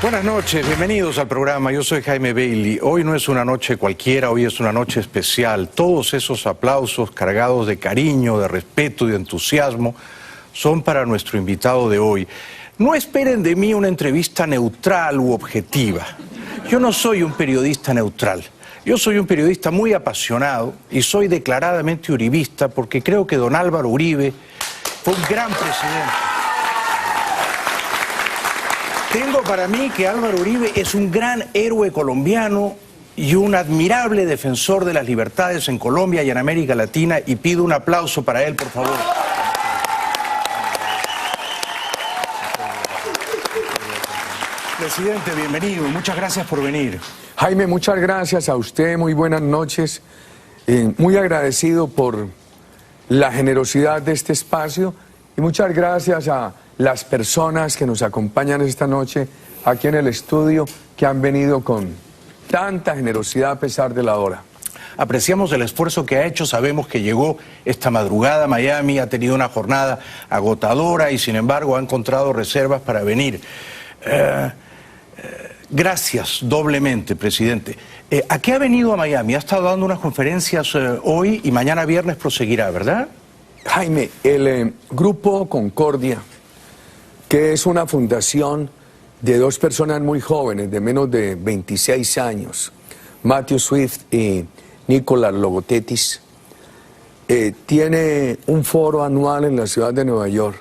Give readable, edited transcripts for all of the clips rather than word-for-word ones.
Buenas noches, bienvenidos al programa. Yo soy Jaime Bailey. Hoy no es una noche cualquiera, hoy es una noche especial. Todos esos aplausos cargados de cariño, de respeto y de entusiasmo son para nuestro invitado de hoy. No esperen de mí una entrevista neutral u objetiva. Yo no soy un periodista neutral. Yo soy un periodista muy apasionado y soy declaradamente uribista porque creo que don Álvaro Uribe fue un gran presidente. Tengo para mí que Álvaro Uribe es un gran héroe colombiano y un admirable defensor de las libertades en Colombia y en América Latina, y pido un aplauso para él, por favor. Presidente, bienvenido. Muchas gracias por venir. Jaime, muchas gracias a usted. Muy buenas noches. Muy agradecido por la generosidad de este espacio y muchas gracias a las personas que nos acompañan esta noche aquí en el estudio, que han venido con tanta generosidad a pesar de la hora. Apreciamos el esfuerzo que ha hecho, sabemos que llegó esta madrugada a Miami, ha tenido una jornada agotadora y sin embargo ha encontrado reservas para venir. Gracias doblemente, presidente. ¿A qué ha venido a Miami? Ha estado dando unas conferencias hoy y mañana viernes proseguirá, ¿verdad? Jaime, el Grupo Concordia, que es una fundación de dos personas muy jóvenes, de menos de 26 años, Matthew Swift y Nicolás Logothetis, tiene un foro anual en la ciudad de Nueva York,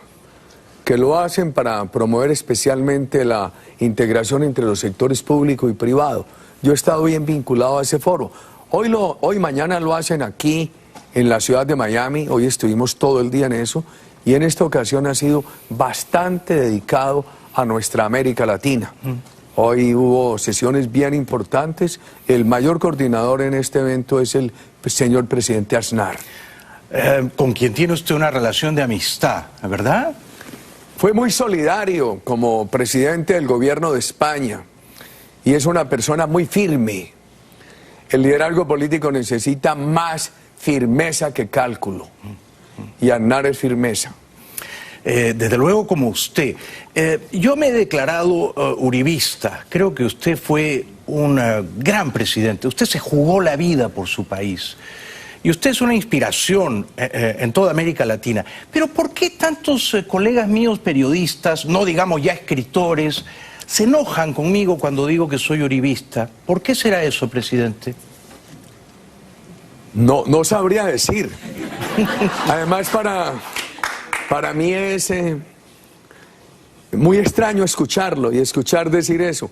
que lo hacen para promover especialmente la integración entre los sectores público y privado. Yo he estado bien vinculado a ese foro. Hoy mañana lo hacen aquí en la ciudad de Miami, hoy estuvimos todo el día en eso, y en esta ocasión ha sido bastante dedicado a nuestra América Latina. Hoy hubo sesiones bien importantes. El mayor coordinador en este evento es el señor presidente Aznar. Con quien tiene usted una relación de amistad, ¿verdad? Fue muy solidario como presidente del gobierno de España y es una persona muy firme. El liderazgo político necesita más firmeza que cálculo, y Aznar es firmeza. Desde luego como usted. Yo me he declarado uribista. Creo que usted fue un gran presidente. Usted se jugó la vida por su país. Y usted es una inspiración en toda América Latina. Pero ¿por qué tantos colegas míos periodistas, no digamos ya escritores, se enojan conmigo cuando digo que soy uribista? ¿Por qué será eso, presidente? No sabría decir. Además, para mí es muy extraño escucharlo y escuchar decir eso,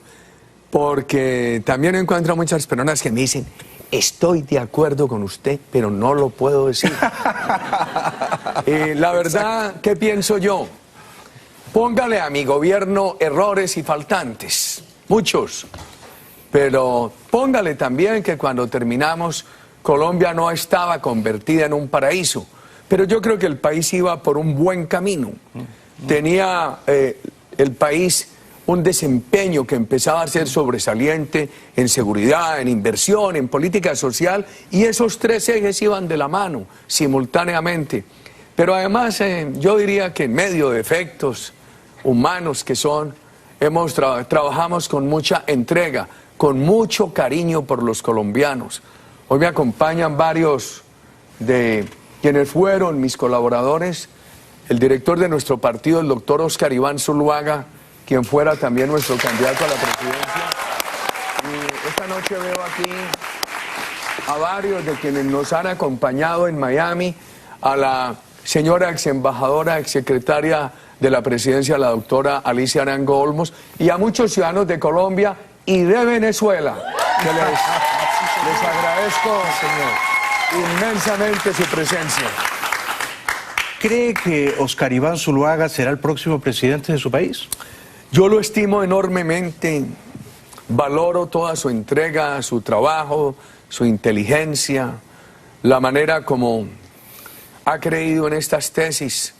porque también encuentro muchas personas que me dicen: estoy de acuerdo con usted, pero no lo puedo decir. La verdad, ¿qué pienso yo? Póngale a mi gobierno errores y faltantes, muchos, pero póngale también que cuando terminamos, Colombia no estaba convertida en un paraíso, pero yo creo que el país iba por un buen camino. Tenía el país un desempeño que empezaba a ser sobresaliente en seguridad, en inversión, en política social, y esos tres ejes iban de la mano simultáneamente. Pero además yo diría que en medio de efectos humanos que son, trabajamos con mucha entrega, con mucho cariño por los colombianos. Hoy me acompañan varios de quienes fueron mis colaboradores, el director de nuestro partido, el doctor Oscar Iván Zuluaga, quien fuera también nuestro candidato a la presidencia. Y esta noche veo aquí a varios de quienes nos han acompañado en Miami, a la señora exembajadora, exsecretaria de la presidencia, la doctora Alicia Arango Olmos, y a muchos ciudadanos de Colombia y de Venezuela, que les agradezco, señor, inmensamente su presencia. ¿Cree que Oscar Iván Zuluaga será el próximo presidente de su país? Yo lo estimo enormemente, valoro toda su entrega, su trabajo, su inteligencia, la manera como ha creído en estas tesis.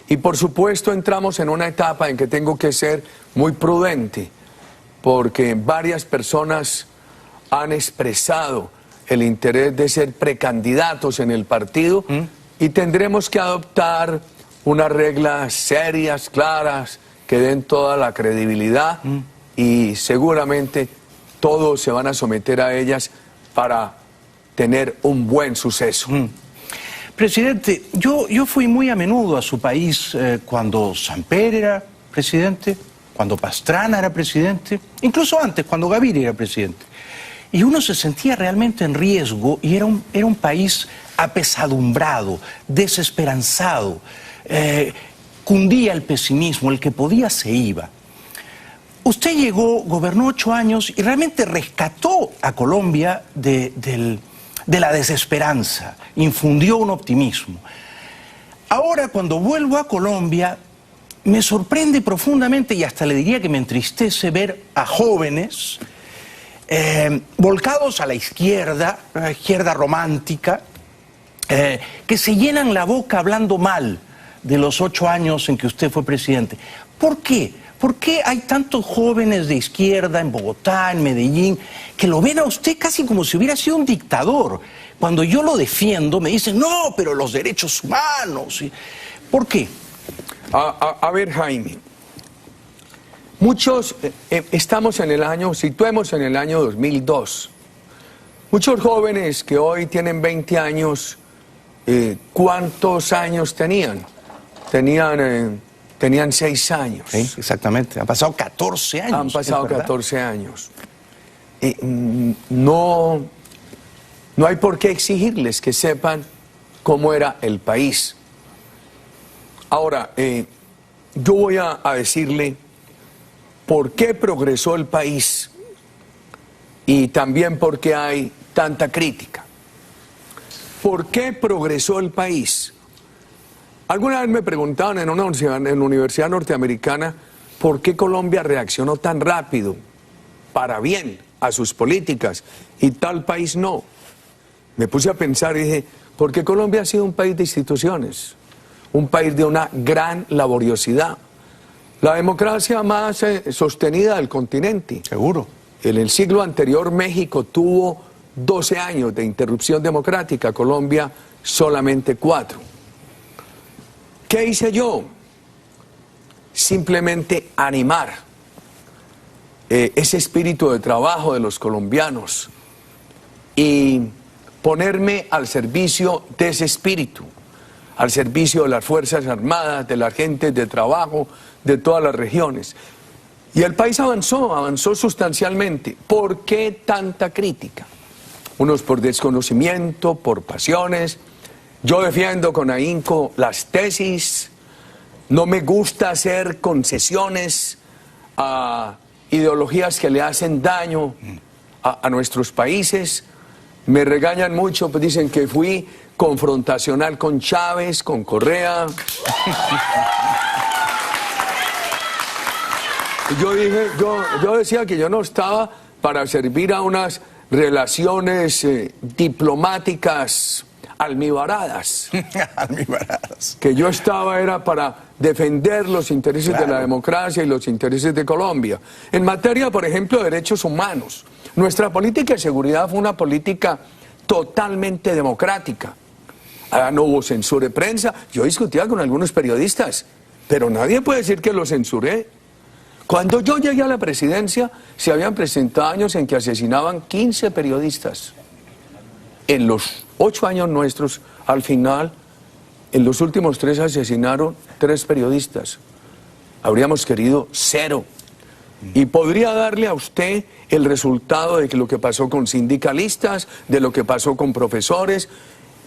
Y por supuesto entramos en una etapa en que tengo que ser muy prudente, porque varias personas han expresado el interés de ser precandidatos en el partido y tendremos que adoptar unas reglas serias, claras, que den toda la credibilidad y seguramente todos se van a someter a ellas para tener un buen suceso. Presidente, yo fui muy a menudo a su país cuando Samper era presidente, cuando Pastrana era presidente, incluso antes, cuando Gaviria era presidente. Y uno se sentía realmente en riesgo y era un país apesadumbrado, desesperanzado. Cundía el pesimismo, el que podía se iba. Usted llegó, gobernó 8 años y realmente rescató a Colombia de la desesperanza, infundió un optimismo. Ahora, cuando vuelvo a Colombia, me sorprende profundamente y hasta le diría que me entristece ver a jóvenes volcados a la izquierda romántica, que se llenan la boca hablando mal de los 8 años en que usted fue presidente. ¿Por qué? ¿Por qué hay tantos jóvenes de izquierda en Bogotá, en Medellín, que lo ven a usted casi como si hubiera sido un dictador? Cuando yo lo defiendo, me dicen, no, pero los derechos humanos. ¿Por qué? A ver, Jaime, muchos estamos en el año, situemos en el año 2002. Muchos jóvenes que hoy tienen 20 años, ¿cuántos años tenían? Tenían 6 años. Sí, exactamente. Han pasado 14 años. Han pasado 14 años. No hay por qué exigirles que sepan cómo era el país. Ahora, yo voy a decirle por qué progresó el país y también por qué hay tanta crítica. ¿Por qué progresó el país? Alguna vez me preguntaban en una universidad norteamericana por qué Colombia reaccionó tan rápido, para bien, a sus políticas y tal país no. Me puse a pensar y dije, ¿por qué Colombia ha sido un país de instituciones? Un país de una gran laboriosidad. La democracia más sostenida del continente. Seguro. En el siglo anterior México tuvo 12 años de interrupción democrática, Colombia solamente 4. ¿Qué hice yo? Simplemente animar ese espíritu de trabajo de los colombianos y ponerme al servicio de ese espíritu, al servicio de las Fuerzas Armadas, de la gente de trabajo, de todas las regiones. Y el país avanzó sustancialmente. ¿Por qué tanta crítica? Unos por desconocimiento, por pasiones. Yo defiendo con ahínco las tesis, no me gusta hacer concesiones a ideologías que le hacen daño a nuestros países. Me regañan mucho, pues dicen que fui confrontacional con Chávez, con Correa. Yo decía que yo no estaba para servir a unas relaciones diplomáticas almibaradas. Almibaradas. Que yo estaba era para defender los intereses de la democracia y los intereses de Colombia. En materia, por ejemplo, de derechos humanos, nuestra política de seguridad fue una política totalmente democrática. No hubo censura de prensa. Yo discutía con algunos periodistas, pero nadie puede decir que lo censuré. Cuando yo llegué a la presidencia, se habían presentado años en que asesinaban 15 periodistas. En los 8 años nuestros, al final, en los últimos 3 asesinaron 3 periodistas. Habríamos querido 0. Y podría darle a usted el resultado de lo que pasó con sindicalistas, de lo que pasó con profesores.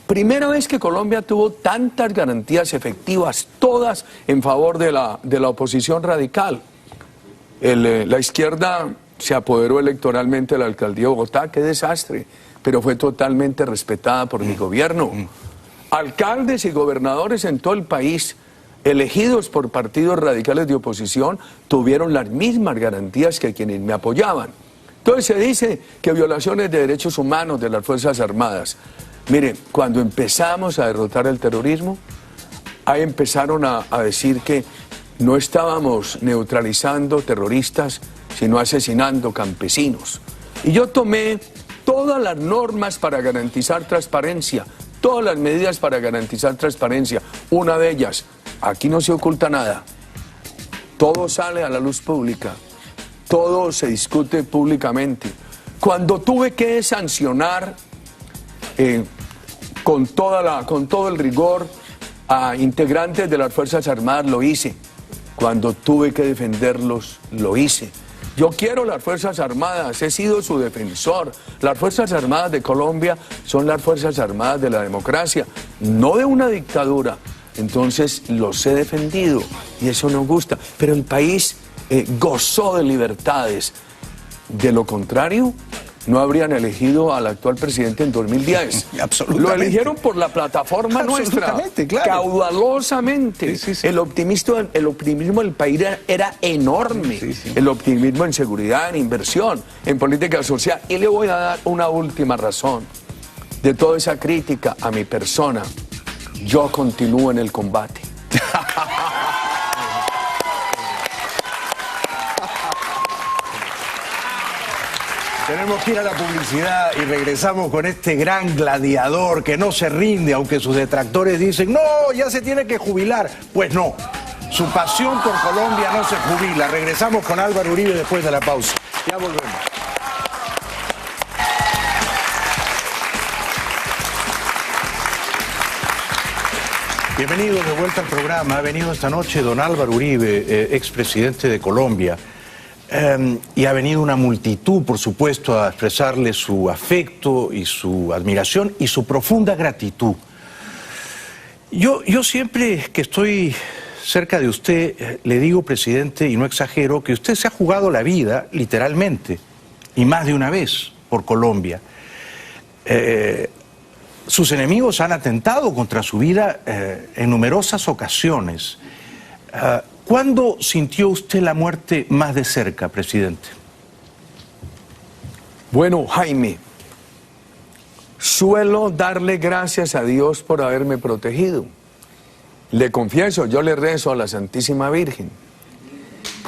Primera vez que Colombia tuvo tantas garantías efectivas, todas en favor de la oposición radical. La izquierda se apoderó electoralmente de la alcaldía de Bogotá, qué desastre, pero fue totalmente respetada por mi gobierno. Alcaldes y gobernadores en todo el país, elegidos por partidos radicales de oposición, tuvieron las mismas garantías que quienes me apoyaban. Entonces se dice que violaciones de derechos humanos de las Fuerzas Armadas. Mire, cuando empezamos a derrotar el terrorismo, ahí empezaron a decir que no estábamos neutralizando terroristas, sino asesinando campesinos. Y yo tomé todas las normas para garantizar transparencia, todas las medidas para garantizar transparencia. Una de ellas, aquí no se oculta nada, todo sale a la luz pública. todo se discute públicamente. Cuando tuve que sancionar con todo el rigor a integrantes de las Fuerzas Armadas, lo hice. Cuando tuve que defenderlos, lo hice. Yo quiero las Fuerzas Armadas, he sido su defensor. Las Fuerzas Armadas de Colombia son las Fuerzas Armadas de la democracia, no de una dictadura. Entonces los he defendido y eso nos gusta. Pero el país gozó de libertades. De lo contrario, no habrían elegido al actual presidente en 2010. Absolutamente. Lo eligieron por la plataforma nuestra, claro. Caudalosamente. Sí, sí, sí. El optimismo del país era enorme. Sí, sí. El optimismo en seguridad, en inversión, en política social. Y le voy a dar una última razón. De toda esa crítica a mi persona, yo continúo en el combate. Tenemos que ir a la publicidad y regresamos con este gran gladiador que no se rinde, aunque sus detractores dicen, no, ya se tiene que jubilar. Pues no, su pasión por Colombia no se jubila. Regresamos con Álvaro Uribe después de la pausa. Ya volvemos. Bienvenidos de vuelta al programa. Ha venido esta noche don Álvaro Uribe, expresidente de Colombia. Y ha venido una multitud, por supuesto, a expresarle su afecto y su admiración y su profunda gratitud. Yo siempre que estoy cerca de usted, le digo, presidente, y no exagero, que usted se ha jugado la vida, literalmente, y más de una vez, por Colombia. Sus enemigos han atentado contra su vida en numerosas ocasiones. ¿Cuándo sintió usted la muerte más de cerca, presidente? Bueno, Jaime, suelo darle gracias a Dios por haberme protegido. Le confieso, yo le rezo a la Santísima Virgen,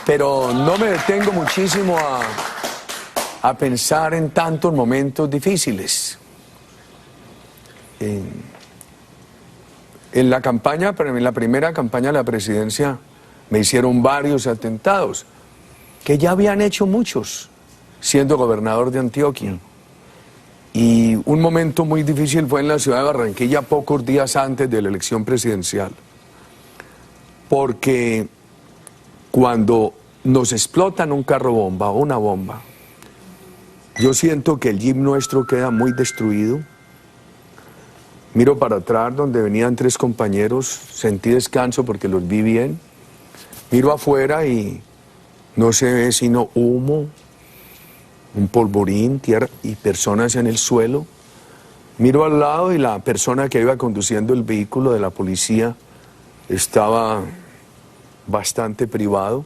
pero no me detengo muchísimo a pensar en tantos momentos difíciles. En la campaña, pero en la primera campaña de la presidencia, me hicieron varios atentados, que ya habían hecho muchos, siendo gobernador de Antioquia. Y un momento muy difícil fue en la ciudad de Barranquilla, pocos días antes de la elección presidencial. Porque cuando nos explotan un carro bomba o una bomba, yo siento que el jeep nuestro queda muy destruido. Miro para atrás donde venían 3 compañeros, sentí descanso porque los vi bien. Miro afuera y no se ve sino humo, un polvorín, tierra y personas en el suelo. Miro al lado y la persona que iba conduciendo el vehículo de la policía estaba bastante privado.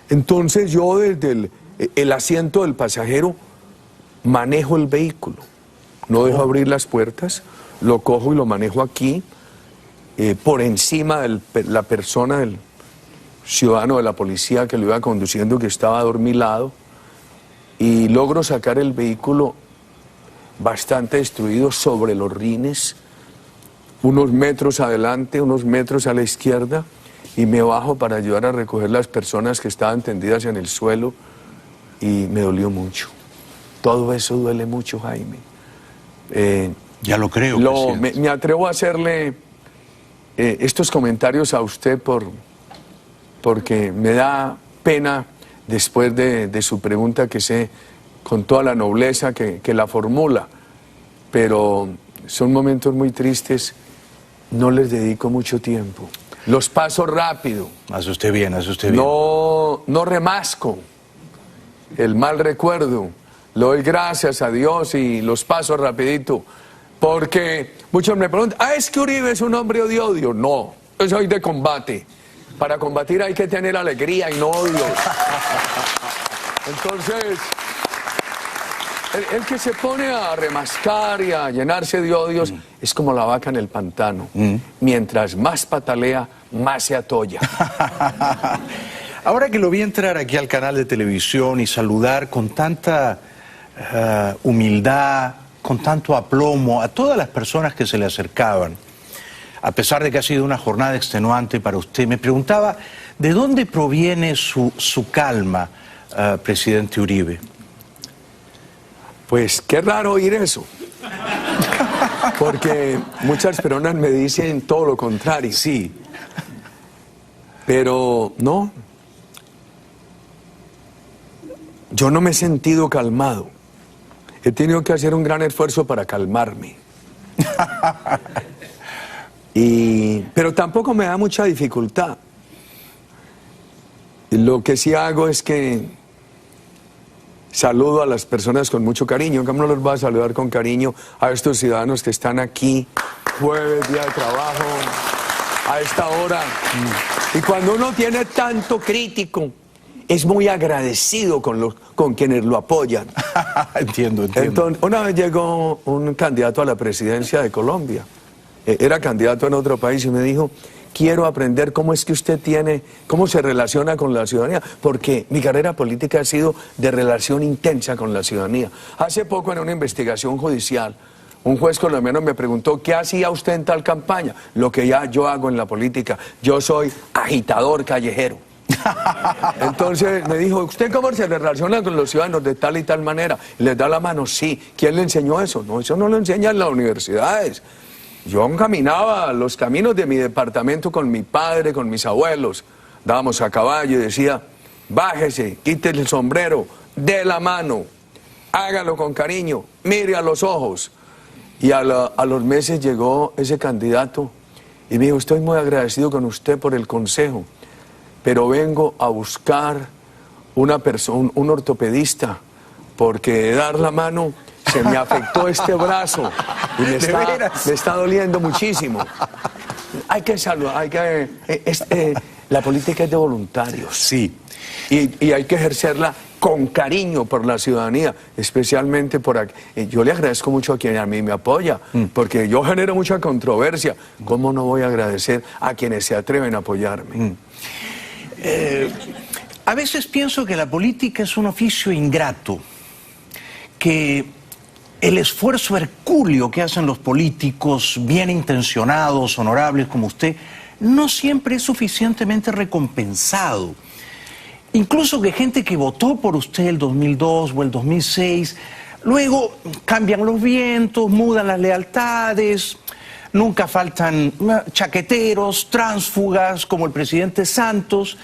Entonces yo desde el asiento del pasajero manejo el vehículo. No dejo abrir las puertas, lo cojo y lo manejo aquí, por encima de la persona del ciudadano de la policía que lo iba conduciendo, que estaba adormilado, y logro sacar el vehículo bastante destruido sobre los rines, unos metros adelante, unos metros a la izquierda, y me bajo para ayudar a recoger las personas que estaban tendidas en el suelo, y me dolió mucho. Todo eso duele mucho, Jaime. Ya lo creo, presidente. Me atrevo a hacerle estos comentarios a usted porque me da pena después de su pregunta, que sé con toda la nobleza que la formula, pero son momentos muy tristes, no les dedico mucho tiempo, los paso rápido. Hace usted bien, hace usted bien. No remasco el mal recuerdo, le doy gracias a Dios y los paso rapidito, porque muchos me preguntan, es que Uribe es un hombre de odio. No, yo soy de combate. Para combatir hay que tener alegría y no odio. Entonces, el que se pone a remascar y a llenarse de odios es como la vaca en el pantano. Mientras más patalea, más se atolla. Ahora que lo vi entrar aquí al canal de televisión y saludar con tanta humildad, con tanto aplomo a todas las personas que se le acercaban, a pesar de que ha sido una jornada extenuante para usted, me preguntaba, ¿de dónde proviene su calma presidente Uribe? Pues qué raro oír eso. Porque muchas personas me dicen todo lo contrario. Sí. Pero no. Yo no me he sentido calmado. He tenido que hacer un gran esfuerzo para calmarme. Pero tampoco me da mucha dificultad. Lo que sí hago es que saludo a las personas con mucho cariño. ¿Cómo no los voy a saludar con cariño a estos ciudadanos que están aquí, jueves, día de trabajo, a esta hora? Y cuando uno tiene tanto crítico, es muy agradecido con quienes lo apoyan. Entiendo. Entonces, una vez llegó un candidato a la presidencia de Colombia. Era candidato en otro país y me dijo: quiero aprender cómo es que usted cómo se relaciona con la ciudadanía, porque mi carrera política ha sido de relación intensa con la ciudadanía. Hace poco, en una investigación judicial, un juez colombiano me preguntó: ¿qué hacía usted en tal campaña? Lo que ya yo hago en la política. Yo soy agitador callejero. Entonces me dijo: ¿usted cómo se relaciona con los ciudadanos de tal y tal manera? ¿Les da la mano? Sí. ¿Quién le enseñó eso? No, eso no lo enseñan en las universidades. Yo caminaba los caminos de mi departamento con mi padre, con mis abuelos. Dábamos a caballo y decía: bájese, quítele el sombrero, dé la mano, hágalo con cariño, mire a los ojos. Y a los meses llegó ese candidato y me dijo: estoy muy agradecido con usted por el consejo, pero vengo a buscar un ortopedista, porque de dar la mano se me afectó este brazo y me está doliendo muchísimo. Hay que saludar, la política es de voluntarios. Sí. Y hay que ejercerla con cariño por la ciudadanía, especialmente yo le agradezco mucho a quien a mí me apoya, porque yo genero mucha controversia. ¿Cómo no voy a agradecer a quienes se atreven a apoyarme? A veces pienso que la política es un oficio ingrato, que el esfuerzo hercúleo que hacen los políticos bien intencionados, honorables como usted, no siempre es suficientemente recompensado. Incluso que gente que votó por usted el 2002 o el 2006, luego cambian los vientos, mudan las lealtades, nunca faltan chaqueteros, tránsfugas como el presidente Santos.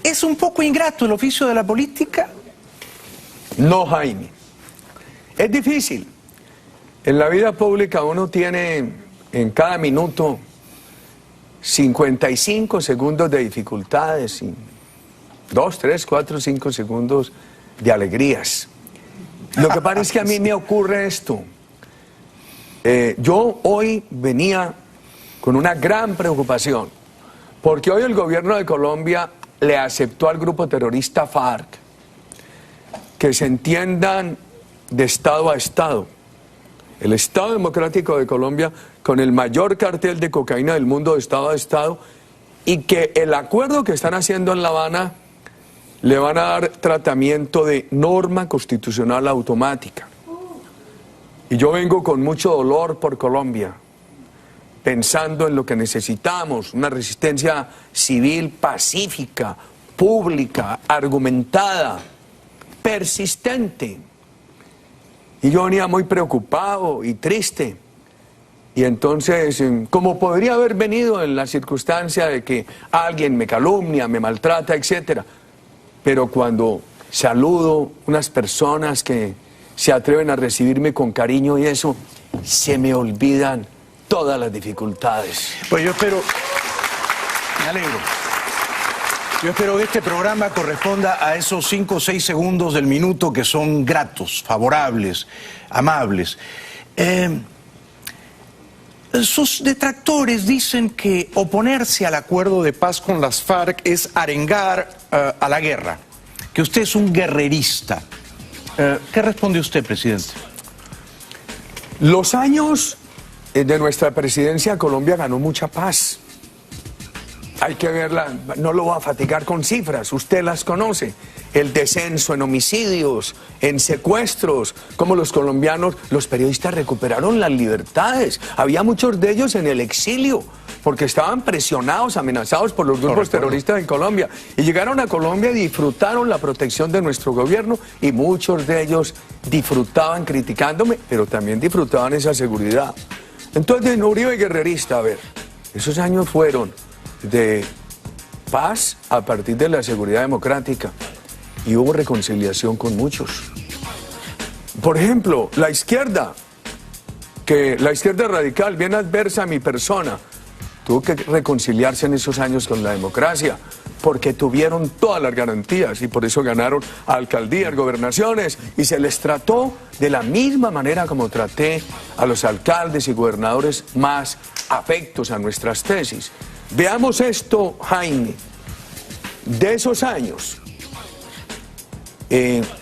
¿Es un poco ingrato el oficio de la política? No, Jaime. Es difícil. En la vida pública uno tiene en cada minuto 55 segundos de dificultades y 2, 3, 4, 5 segundos de alegrías. Lo que pasa es que a mí me ocurre esto. Yo hoy venía con una gran preocupación, porque hoy el gobierno de Colombia le aceptó al grupo terrorista FARC que se entiendan de Estado a Estado. El Estado Democrático de Colombia, con el mayor cartel de cocaína del mundo de Estado a Estado, y que el acuerdo que están haciendo en La Habana le van a dar tratamiento de norma constitucional automática. Y yo vengo con mucho dolor por Colombia, pensando en lo que necesitamos: una resistencia civil pacífica, pública, argumentada, persistente. Y yo venía muy preocupado y triste. Y entonces, como podría haber venido en la circunstancia de que alguien me calumnia, me maltrata, etc. Pero cuando saludo unas personas que se atreven a recibirme con cariño y eso, se me olvidan todas las dificultades. Pues yo espero, me alegro, yo espero que este programa corresponda a esos 5 o 6 segundos del minuto que son gratos, favorables, amables. Sus detractores dicen que oponerse al acuerdo de paz con las FARC es arengar a la guerra, que usted es un guerrerista. ¿Qué responde usted, presidente? Los años de nuestra presidencia, Colombia ganó mucha paz. Hay que verla, no lo voy a fatigar con cifras, usted las conoce. El descenso en homicidios, en secuestros, como los colombianos, los periodistas recuperaron las libertades. Había muchos de ellos en el exilio, porque estaban presionados, amenazados por los grupos terroristas en Colombia. Y llegaron a Colombia y disfrutaron la protección de nuestro gobierno, y muchos de ellos disfrutaban criticándome, pero también disfrutaban esa seguridad. Entonces, Uribe guerrerista, a ver, esos años fueron de paz a partir de la seguridad democrática, y hubo reconciliación con muchos. Por ejemplo, la izquierda radical, bien adversa a mi persona, tuvo que reconciliarse en esos años con la democracia, porque tuvieron todas las garantías y por eso ganaron alcaldías, gobernaciones, y se les trató de la misma manera como traté a los alcaldes y gobernadores más afectos a nuestras tesis. Veamos esto, Jaime. De esos años,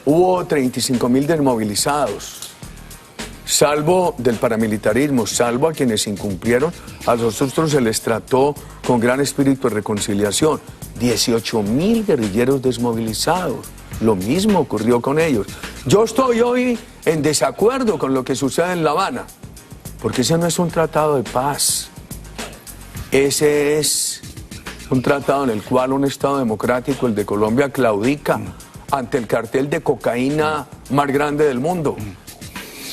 hubo 35.000 desmovilizados. Salvo del paramilitarismo, salvo a quienes incumplieron, a los otros se les trató con gran espíritu de reconciliación. 18.000 guerrilleros desmovilizados, lo mismo ocurrió con ellos. Yo estoy hoy en desacuerdo con lo que sucede en La Habana, porque ese no es un tratado de paz. Ese es un tratado en el cual un Estado democrático, el de Colombia, claudica ante el cartel de cocaína más grande del mundo.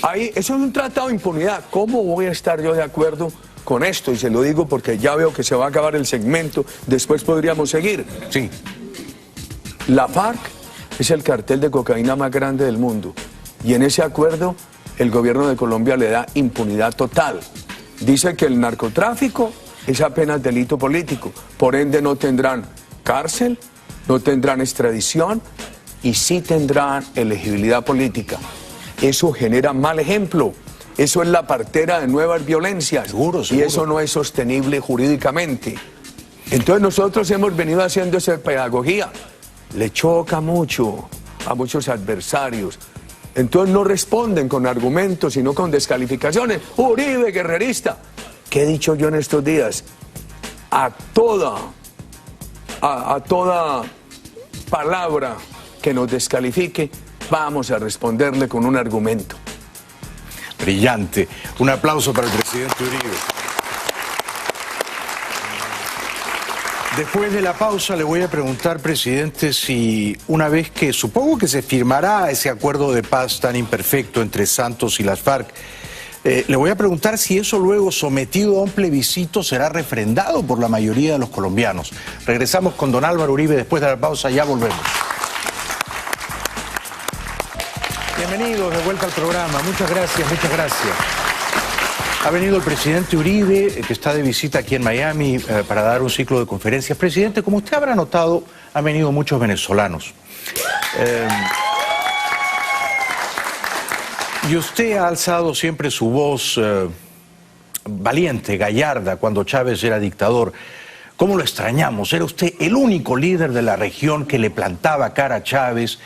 Ahí, eso es un tratado de impunidad. ¿Cómo voy a estar yo de acuerdo con esto? Y se lo digo porque ya veo que se va a acabar el segmento, después podríamos seguir. Sí. La FARC es el cartel de cocaína más grande del mundo, y en ese acuerdo el gobierno de Colombia le da impunidad total. Dice que el narcotráfico es apenas delito político, por ende no tendrán cárcel, no tendrán extradición y sí tendrán elegibilidad política. Eso genera mal ejemplo, eso es la partera de nuevas violencias. Seguro. Y eso no es sostenible jurídicamente. Entonces nosotros hemos venido haciendo esa pedagogía. Le choca mucho a muchos adversarios. Entonces no responden con argumentos, sino con descalificaciones. Uribe, guerrerista. ¿Qué he dicho yo en estos días? A toda palabra que nos descalifique, vamos a responderle con un argumento. Brillante. Un aplauso para el presidente Uribe. Después de la pausa le voy a preguntar, presidente, si una vez que supongo que se firmará ese acuerdo de paz tan imperfecto entre Santos y las FARC, le voy a preguntar si eso luego, sometido a un plebiscito, será refrendado por la mayoría de los colombianos. Regresamos con don Álvaro Uribe después de la pausa, ya volvemos. Bienvenidos de vuelta al programa, muchas gracias, muchas gracias. Ha venido el presidente Uribe, que está de visita aquí en Miami, para dar un ciclo de conferencias. Presidente, como usted habrá notado, han venido muchos venezolanos. Y usted ha alzado siempre su voz valiente, gallarda, cuando Chávez era dictador. ¿Cómo lo extrañamos? Era usted el único líder de la región que le plantaba cara a Chávez,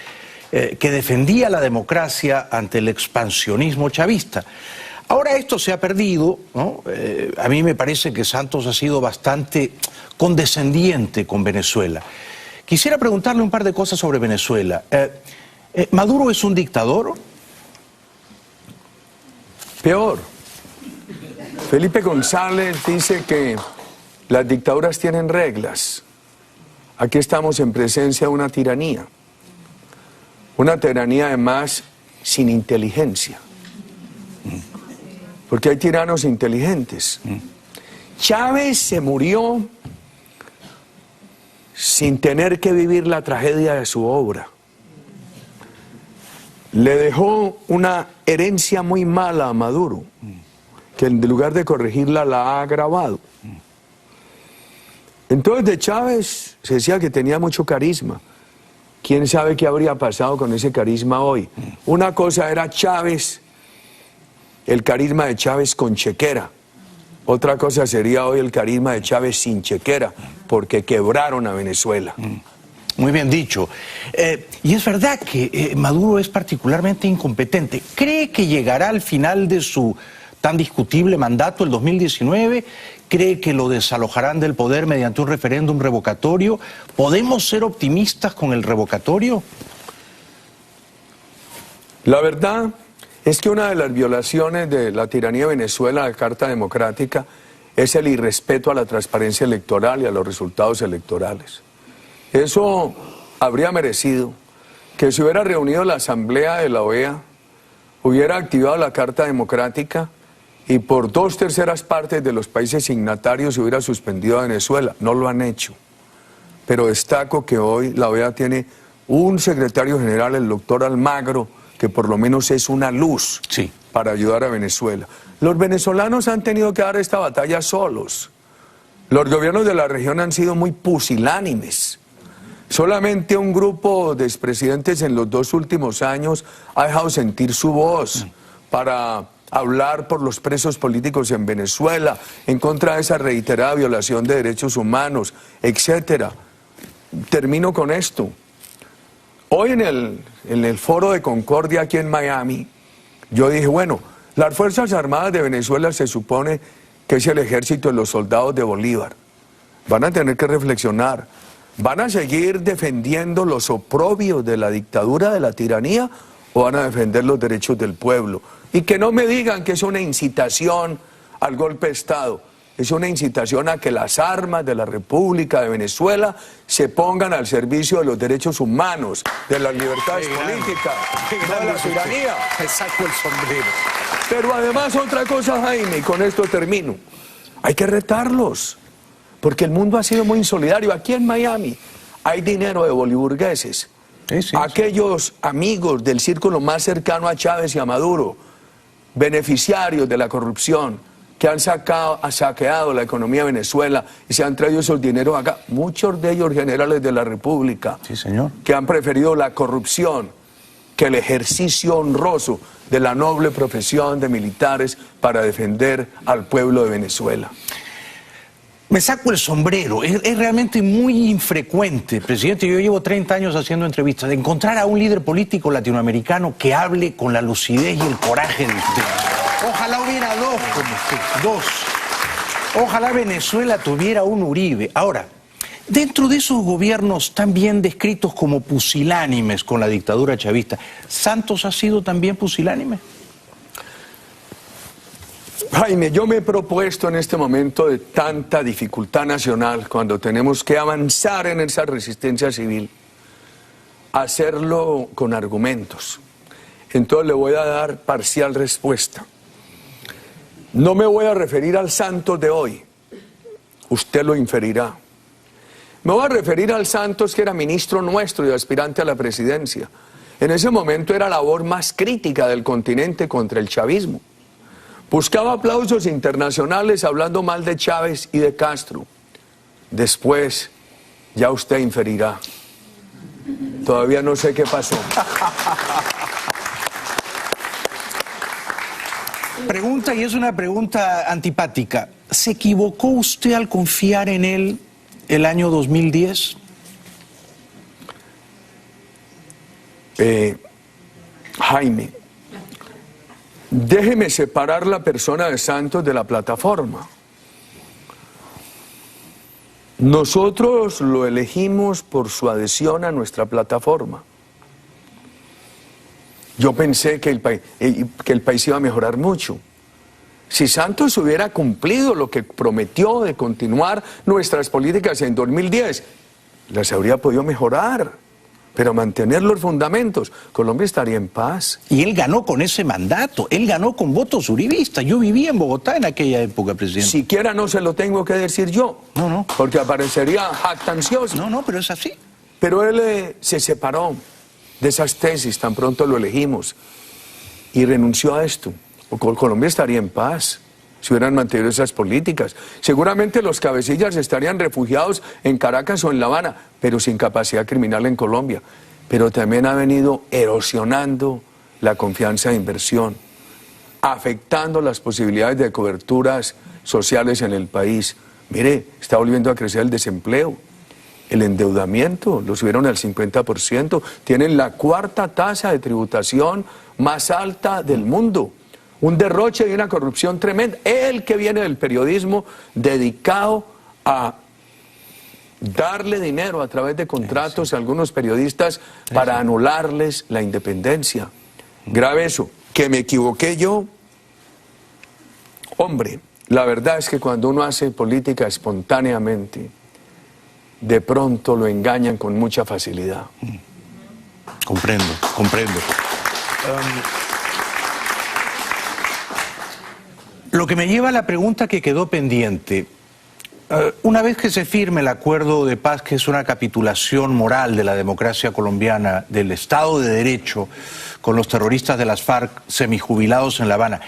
que defendía la democracia ante el expansionismo chavista. Ahora esto se ha perdido, ¿no? A mí me parece que Santos ha sido bastante condescendiente con Venezuela. Quisiera preguntarle un par de cosas sobre Venezuela. ¿Maduro es un dictador? Peor. Felipe González dice que las dictaduras tienen reglas. Aquí estamos en presencia de una tiranía. Una tiranía además sin inteligencia. Porque hay tiranos inteligentes. Chávez se murió sin tener que vivir la tragedia de su obra. Le dejó una herencia muy mala a Maduro, que en lugar de corregirla la ha agravado. Entonces de Chávez se decía que tenía mucho carisma. ¿Quién sabe qué habría pasado con ese carisma hoy? Una cosa era Chávez, el carisma de Chávez con chequera. Otra cosa sería hoy el carisma de Chávez sin chequera, porque quebraron a Venezuela. Muy bien dicho. Y es verdad que Maduro es particularmente incompetente. ¿Cree que llegará al final de su tan discutible mandato, el 2019? ¿Cree que lo desalojarán del poder mediante un referéndum revocatorio? ¿Podemos ser optimistas con el revocatorio? La verdad es que una de las violaciones de la tiranía de Venezuela, la Carta Democrática, es el irrespeto a la transparencia electoral y a los resultados electorales. Eso habría merecido que se hubiera reunido la Asamblea de la OEA, hubiera activado la Carta Democrática y por 2/3 partes de los países signatarios se hubiera suspendido a Venezuela. No lo han hecho. Pero destaco que hoy la OEA tiene un secretario general, el doctor Almagro, que por lo menos es una luz para ayudar a Venezuela. Los venezolanos han tenido que dar esta batalla solos. Los gobiernos de la región han sido muy pusilánimes. Solamente un grupo de expresidentes en los 2 últimos años ha dejado sentir su voz para hablar por los presos políticos en Venezuela, en contra de esa reiterada violación de derechos humanos, etcétera. Termino con esto. Hoy en el foro de Concordia aquí en Miami, yo dije, bueno, las Fuerzas Armadas de Venezuela se supone que es el ejército de los soldados de Bolívar. Van a tener que reflexionar. ¿Van a seguir defendiendo los oprobios de la dictadura, de la tiranía, o van a defender los derechos del pueblo? Y que no me digan que es una incitación al golpe de Estado. Es una incitación a que las armas de la República de Venezuela se pongan al servicio de los derechos humanos, de las libertades políticas, no de la tiranía. Me saco el sombrero. Pero además otra cosa, Jaime, y con esto termino. Hay que retarlos, porque el mundo ha sido muy insolidario. Aquí en Miami hay dinero de boliburgueses. Aquellos amigos del círculo más cercano a Chávez y a Maduro, beneficiarios de la corrupción, que han saqueado la economía de Venezuela y se han traído esos dineros acá, muchos de ellos generales de la República, que han preferido la corrupción que el ejercicio honroso de la noble profesión de militares para defender al pueblo de Venezuela. Me saco el sombrero, es realmente muy infrecuente, presidente. Yo llevo 30 años haciendo entrevistas, de encontrar a un líder político latinoamericano que hable con la lucidez y el coraje de usted. Ojalá hubiera dos como usted, dos. Ojalá Venezuela tuviera un Uribe. Ahora, dentro de esos gobiernos tan bien descritos como pusilánimes con la dictadura chavista, ¿Santos ha sido también pusilánime? Jaime, yo me he propuesto en este momento de tanta dificultad nacional, cuando tenemos que avanzar en esa resistencia civil, hacerlo con argumentos. Entonces le voy a dar parcial respuesta. No me voy a referir al Santos de hoy, usted lo inferirá. Me voy a referir al Santos que era ministro nuestro y aspirante a la presidencia. En ese momento era la voz más crítica del continente contra el chavismo. Buscaba aplausos internacionales hablando mal de Chávez y de Castro. Después, ya usted inferirá. Todavía no sé qué pasó. Pregunta, y es una pregunta antipática. ¿Se equivocó usted al confiar en él el año 2010? Jaime, déjeme separar la persona de Santos de la plataforma. Nosotros lo elegimos por su adhesión a nuestra plataforma. Yo pensé que el país iba a mejorar mucho. Si Santos hubiera cumplido lo que prometió de continuar nuestras políticas en 2010, las habría podido mejorar. Pero mantener los fundamentos, Colombia estaría en paz. Y él ganó con ese mandato, él ganó con votos uribistas. Yo vivía en Bogotá en aquella época, presidente. Siquiera no se lo tengo que decir yo. No. Porque aparecería jactancioso. No, pero es así. Pero él se separó de esas tesis, tan pronto lo elegimos, y renunció a esto. Colombia estaría en paz si hubieran mantenido esas políticas. Seguramente los cabecillas estarían refugiados en Caracas o en La Habana, pero sin capacidad criminal en Colombia. Pero también ha venido erosionando la confianza de inversión, afectando las posibilidades de coberturas sociales en el país. Mire, está volviendo a crecer el desempleo, el endeudamiento, lo subieron al 50%, tienen la 4ª tasa de tributación más alta del mundo. Un derroche y una corrupción tremenda. El que viene del periodismo dedicado a darle dinero a través de contratos a algunos periodistas para anularles la independencia. Grave eso. Que me equivoqué yo. Hombre, la verdad es que cuando uno hace política espontáneamente, de pronto lo engañan con mucha facilidad. Comprendo, comprendo. Lo que me lleva a la pregunta que quedó pendiente. Una vez que se firme el acuerdo de paz, que es una capitulación moral de la democracia colombiana, del Estado de Derecho, con los terroristas de las FARC semijubilados en La Habana,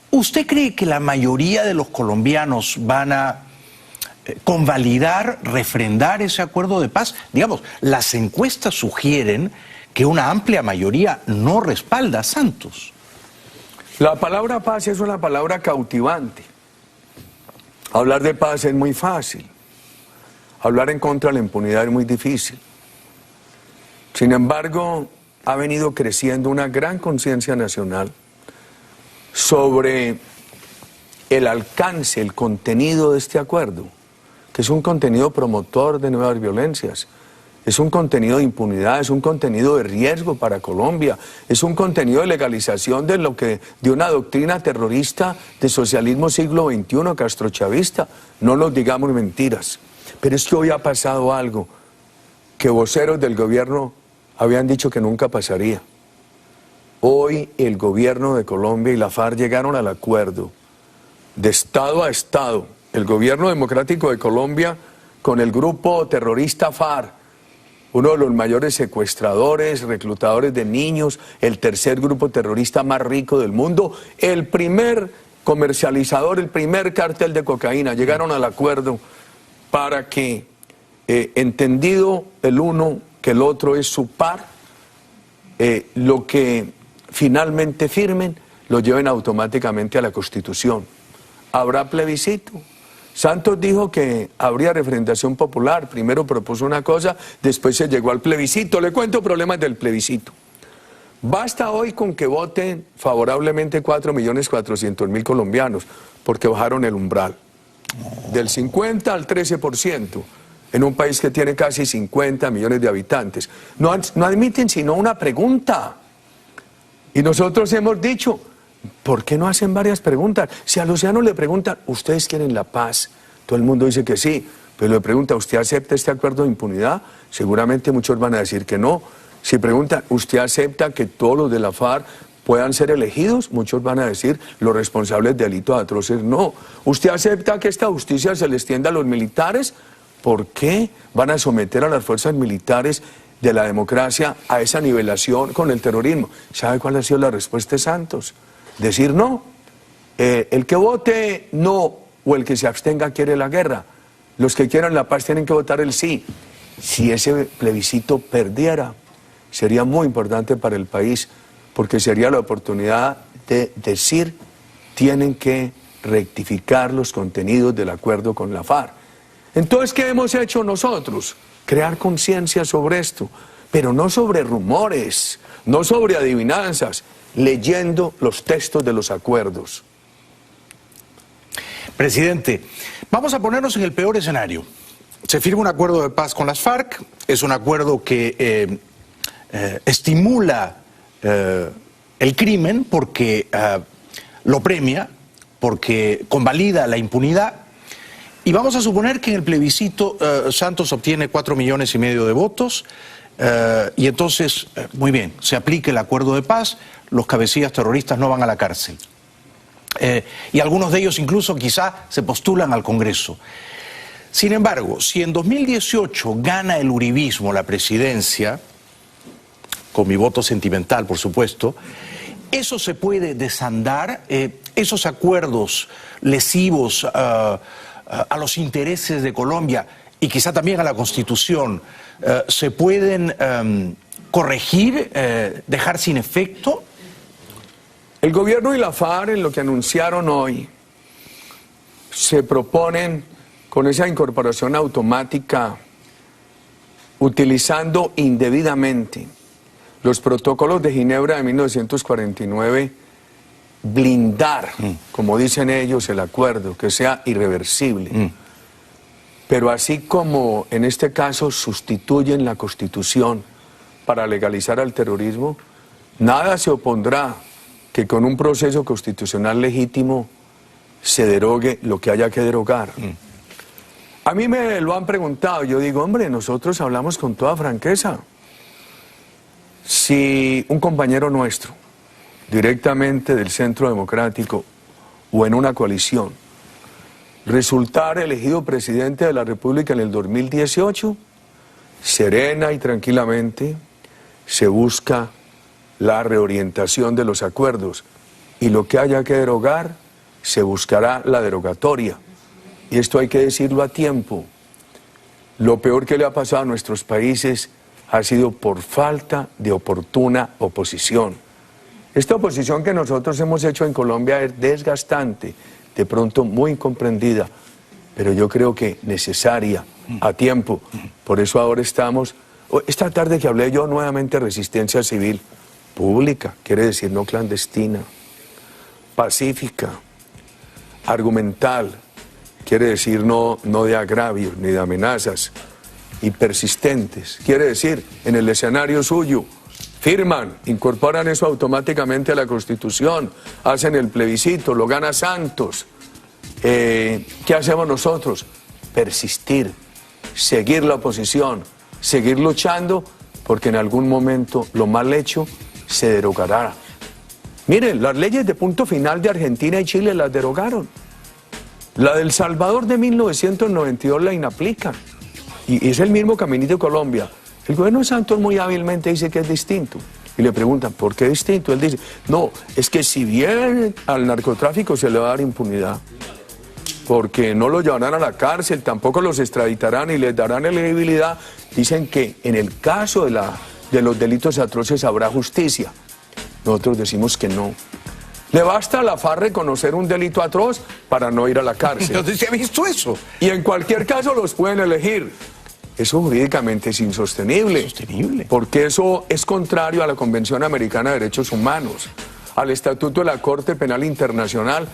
¿usted cree que la mayoría de los colombianos van a convalidar, refrendar ese acuerdo de paz? Digamos, las encuestas sugieren que una amplia mayoría no respalda a Santos. La palabra paz es una palabra cautivante. Hablar de paz es muy fácil. Hablar en contra de la impunidad es muy difícil. Sin embargo, ha venido creciendo una gran conciencia nacional sobre el alcance, el contenido de este acuerdo, que es un contenido promotor de nuevas violencias, es un contenido de impunidad, es un contenido de riesgo para Colombia, es un contenido de legalización de una doctrina terrorista de socialismo siglo XXI castrochavista. No nos digamos mentiras. Pero es que hoy ha pasado algo que voceros del gobierno habían dicho que nunca pasaría. Hoy el gobierno de Colombia y la FARC llegaron al acuerdo de Estado a Estado. El gobierno democrático de Colombia con el grupo terrorista FARC, uno de los mayores secuestradores, reclutadores de niños, el tercer grupo terrorista más rico del mundo, el primer comercializador, el primer cártel de cocaína. Llegaron al acuerdo para que, entendido el uno que el otro es su par, lo que finalmente firmen lo lleven automáticamente a la Constitución. ¿Habrá plebiscito? Santos dijo que habría refrendación popular. Primero propuso una cosa, después se llegó al plebiscito. Le cuento problemas del plebiscito. Basta hoy con que voten favorablemente 4.400.000 colombianos, porque bajaron el umbral del 50 al 13%, en un país que tiene casi 50 millones de habitantes. No admiten sino una pregunta. Y nosotros hemos dicho, ¿por qué no hacen varias preguntas? Si a Luciano le preguntan, ¿ustedes quieren la paz? Todo el mundo dice que sí, pero le pregunta, ¿usted acepta este acuerdo de impunidad? Seguramente muchos van a decir que no. Si preguntan, ¿usted acepta que todos los de la FARC puedan ser elegidos? Muchos van a decir, los responsables de delitos atroces no. ¿Usted acepta que esta justicia se le extienda a los militares? ¿Por qué van a someter a las fuerzas militares de la democracia a esa nivelación con el terrorismo? ¿Sabe cuál ha sido la respuesta de Santos? Decir no. El que vote no o el que se abstenga quiere la guerra. Los que quieran la paz tienen que votar el sí. Si ese plebiscito perdiera, sería muy importante para el país, porque sería la oportunidad de decir, tienen que rectificar los contenidos del acuerdo con la FARC. Entonces, ¿qué hemos hecho nosotros? Crear conciencia sobre esto, pero no sobre rumores, no sobre adivinanzas, leyendo los textos de los acuerdos. Presidente, vamos a ponernos en el peor escenario. Se firma un acuerdo de paz con las FARC, es un acuerdo que estimula el crimen porque lo premia, porque convalida la impunidad. Y vamos a suponer que en el plebiscito Santos obtiene 4,5 millones de votos y entonces, muy bien, se aplica el acuerdo de paz, los cabecillas terroristas no van a la cárcel. Y algunos de ellos incluso quizá se postulan al Congreso. Sin embargo, si en 2018 gana el uribismo la presidencia, con mi voto sentimental por supuesto, eso se puede desandar, esos acuerdos lesivos a los intereses de Colombia y quizá también a la Constitución, ¿se pueden corregir, dejar sin efecto? El gobierno y la FARC, en lo que anunciaron hoy, se proponen con esa incorporación automática, utilizando indebidamente los protocolos de Ginebra de 1949, blindar, como dicen ellos, el acuerdo, que sea irreversible. Pero así como en este caso sustituyen la Constitución para legalizar al terrorismo, nada se opondrá que con un proceso constitucional legítimo se derogue lo que haya que derogar. A mí me lo han preguntado, yo digo, hombre, nosotros hablamos con toda franqueza. Si un compañero nuestro, directamente del Centro Democrático o en una coalición, resultara elegido presidente de la República en el 2018, serena y tranquilamente se busca la reorientación de los acuerdos y lo que haya que derogar, se buscará la derogatoria. Y esto hay que decirlo a tiempo. Lo peor que le ha pasado a nuestros países ha sido por falta de oportuna oposición. Esta oposición que nosotros hemos hecho en Colombia es desgastante, de pronto muy incomprendida, pero yo creo que necesaria, a tiempo. Por eso ahora estamos, esta tarde que hablé yo nuevamente de resistencia civil, pública, quiere decir no clandestina, pacífica, argumental, quiere decir no de agravios ni de amenazas, y persistentes, quiere decir en el escenario suyo, firman, incorporan eso automáticamente a la Constitución, hacen el plebiscito, lo gana Santos. ¿Qué hacemos nosotros? Persistir, seguir la oposición, seguir luchando, porque en algún momento lo mal hecho se derogará. Miren, las leyes de punto final de Argentina y Chile las derogaron. La del Salvador de 1992 la inaplican. Y es el mismo caminito de Colombia. El gobierno de Santos muy hábilmente dice que es distinto. Y le preguntan, ¿por qué distinto? Él dice, no, es que si bien al narcotráfico se le va a dar impunidad, porque no lo llevarán a la cárcel, tampoco los extraditarán y les darán elegibilidad, dicen que en el caso de los delitos atroces habrá justicia. Nosotros decimos que no. Le basta a la FARC reconocer un delito atroz para no ir a la cárcel. Entonces, ¿se ha visto eso? Y en cualquier caso los pueden elegir. Eso jurídicamente es insostenible. Insostenible. Porque eso es contrario a la Convención Americana de Derechos Humanos, al Estatuto de la Corte Penal Internacional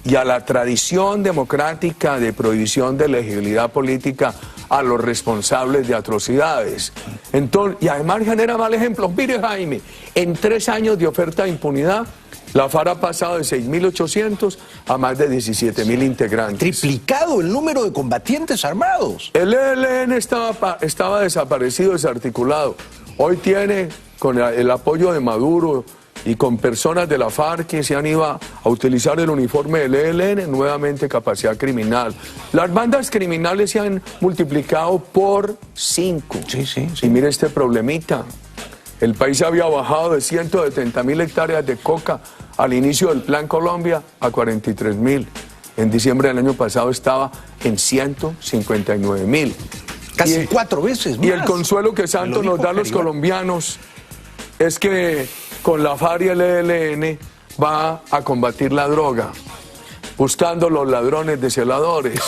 y a la tradición democrática de prohibición de elegibilidad política a los responsables de atrocidades. Entonces, y además genera mal ejemplo. Mire, Jaime, en 3 años de oferta de impunidad, la FARC ha pasado de 6.800 a más de 17.000 integrantes. Triplicado el número de combatientes armados. El ELN estaba desaparecido, desarticulado. Hoy tiene, con el apoyo de Maduro y con personas de la FARC que se han ido a utilizar el uniforme del ELN, nuevamente capacidad criminal. Las bandas criminales se han multiplicado por 5. Sí. Y mire este problemita. El país había bajado de 170.000 hectáreas de coca al inicio del Plan Colombia a 43.000. En diciembre del año pasado estaba en 159.000. Casi 4 veces más. Y el consuelo que Santos nos da a los colombianos es que con la FARC y el ELN va a combatir la droga, buscando los ladrones de celadores.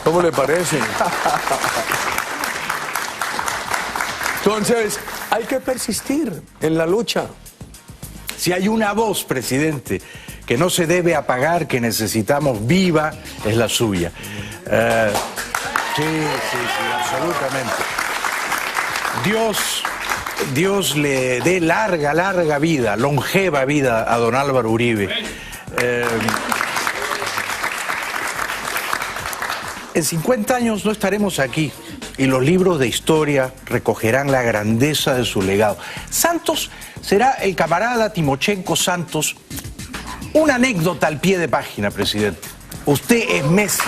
¿Cómo le parece? Entonces, hay que persistir en la lucha. Si hay una voz, presidente, que no se debe apagar, que necesitamos viva, es la suya. Sí, absolutamente. Dios le dé larga vida, longeva vida a don Álvaro Uribe. En 50 años no estaremos aquí y los libros de historia recogerán la grandeza de su legado. Santos será el camarada Timochenko Santos. Una anécdota al pie de página, presidente. Usted es Messi.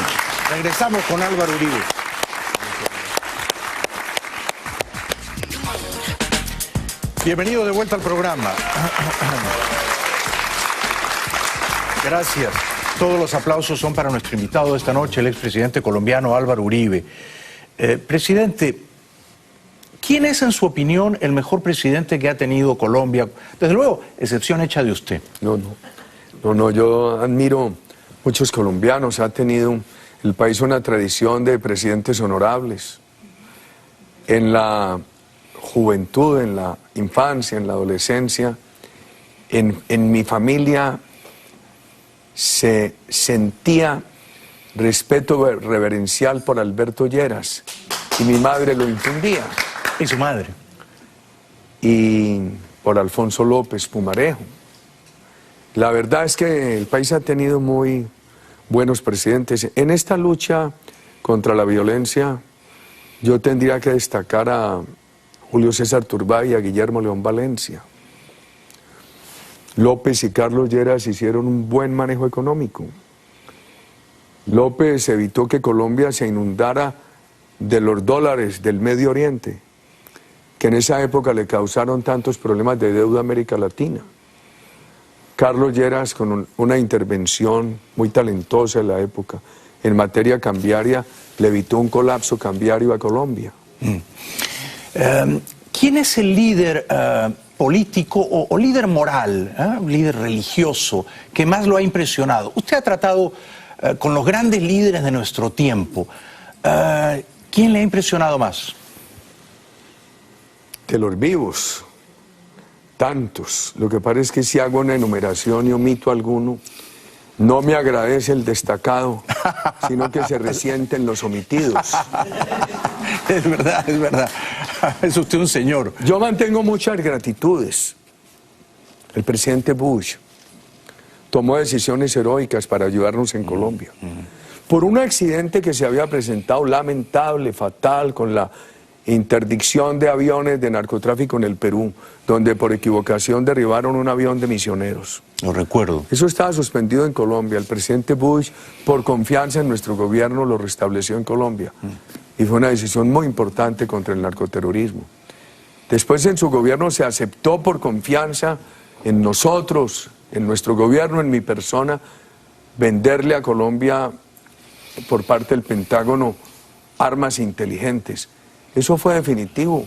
Regresamos con Álvaro Uribe. Bienvenido de vuelta al programa. Gracias. Todos los aplausos son para nuestro invitado de esta noche, el expresidente colombiano Álvaro Uribe. Presidente, ¿quién es, en su opinión, el mejor presidente que ha tenido Colombia? Desde luego, excepción hecha de usted. No, yo admiro muchos colombianos. Ha tenido el país una tradición de presidentes honorables. En la juventud, en la infancia, en la adolescencia, en mi familia se sentía respeto reverencial por Alberto Lleras y mi madre lo infundía. ¿Y su madre? Y por Alfonso López Pumarejo. La verdad es que el país ha tenido muy buenos presidentes. En esta lucha contra la violencia, yo tendría que destacar a Julio César Turbay y a Guillermo León Valencia. López y Carlos Lleras hicieron un buen manejo económico. López evitó que Colombia se inundara de los dólares del Medio Oriente, que en esa época le causaron tantos problemas de deuda a América Latina. Carlos Lleras, con una intervención muy talentosa en la época, en materia cambiaria, le evitó un colapso cambiario a Colombia. ¿Quién es el líder político o líder moral, líder religioso, que más lo ha impresionado? Usted ha tratado con los grandes líderes de nuestro tiempo. ¿Quién le ha impresionado más? De los vivos, tantos. Lo que pasa es que si hago una enumeración y omito alguno, no me agradece el destacado, sino que se resienten los omitidos. Es verdad, es verdad. Es usted un señor. Yo mantengo muchas gratitudes. El presidente Bush tomó decisiones heroicas para ayudarnos en Colombia. Por un accidente que se había presentado lamentable, fatal, con la interdicción de aviones de narcotráfico en el Perú, donde por equivocación derribaron un avión de misioneros. Lo recuerdo. Eso estaba suspendido en Colombia. El presidente Bush, por confianza en nuestro gobierno, lo restableció en Colombia. Y fue una decisión muy importante contra el narcoterrorismo. Después en su gobierno se aceptó por confianza en nosotros, en nuestro gobierno, en mi persona, venderle a Colombia por parte del Pentágono armas inteligentes. Eso fue definitivo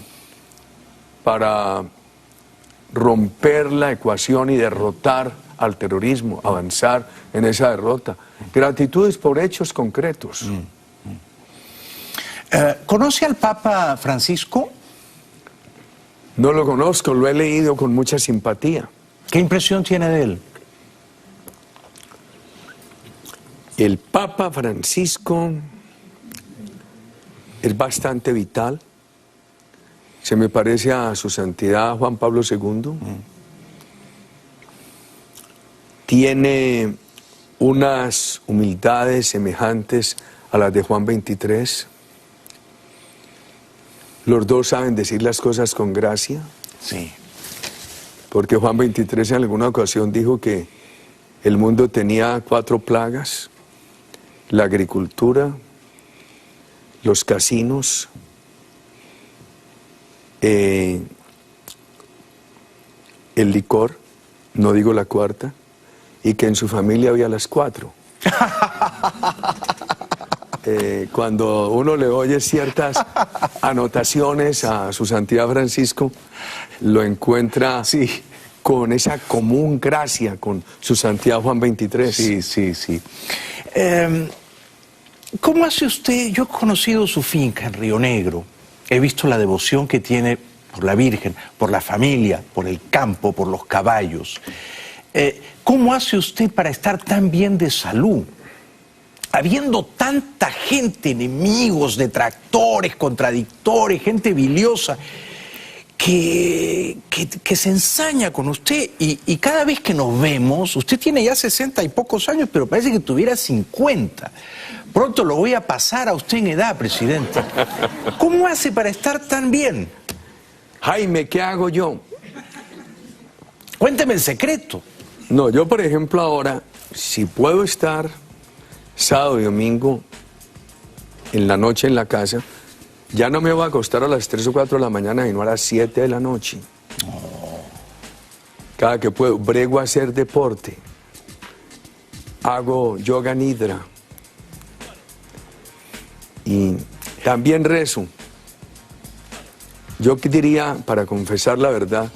para romper la ecuación y derrotar al terrorismo, avanzar en esa derrota. Gratitudes por hechos concretos. ¿Conoce al Papa Francisco? No lo conozco, lo he leído con mucha simpatía. ¿Qué impresión tiene de él? El Papa Francisco es bastante vital. Se me parece a su santidad Juan Pablo II. Tiene unas humildades semejantes a las de Juan XXIII. Los dos saben decir las cosas con gracia. Sí. Porque Juan XXIII en alguna ocasión dijo que el mundo tenía 4 plagas: la agricultura, los casinos, el licor, no digo la cuarta, y que en su familia había las 4. Cuando uno le oye ciertas anotaciones a su santidad Francisco, lo encuentra con esa común gracia con su santidad Juan XXIII. Sí. ¿Cómo hace usted? Yo he conocido su finca en Río Negro. He visto la devoción que tiene por la Virgen, por la familia, por el campo, por los caballos. ¿Cómo hace usted para estar tan bien de salud? Habiendo tanta gente, enemigos, detractores, contradictores, gente biliosa, que se ensaña con usted y cada vez que nos vemos, usted tiene ya 60 y pocos años, pero parece que tuviera 50. Pronto lo voy a pasar a usted en edad, presidente. ¿Cómo hace para estar tan bien? Jaime, ¿qué hago yo? Cuénteme el secreto. No, yo por ejemplo ahora, si puedo estar sábado y domingo en la noche en la casa, ya no me voy a acostar a las 3 o 4 de la mañana, sino a las 7 de la noche. Cada que puedo, brego a hacer deporte, hago yoga nidra y también rezo. Yo diría, para confesar la verdad,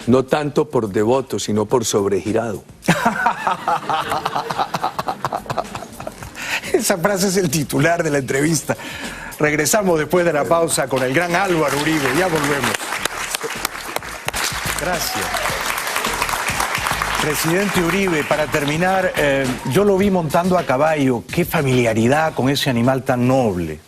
no tanto por devoto, sino por sobregirado. Esa frase es el titular de la entrevista. Regresamos después de la pausa con el gran Álvaro Uribe. Ya volvemos. Gracias. Presidente Uribe, para terminar, yo lo vi montando a caballo. Qué familiaridad con ese animal tan noble.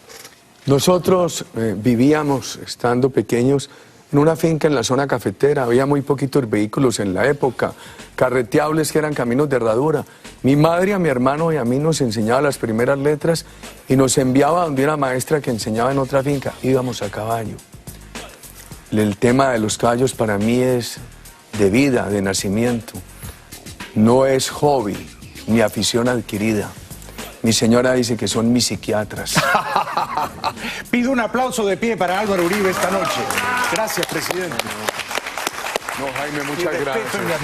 Nosotros vivíamos, estando pequeños, en una finca en la zona cafetera. Había muy poquitos vehículos en la época, carreteables que eran caminos de herradura. Mi madre, a mi hermano y a mí nos enseñaba las primeras letras y nos enviaba donde una maestra que enseñaba en otra finca. Íbamos a caballo. El tema de los caballos para mí es de vida, de nacimiento. No es hobby ni afición adquirida. Mi señora dice que son mis psiquiatras. Pido un aplauso de pie para Álvaro Uribe esta noche. Gracias, presidente. No, Jaime, muchas gracias.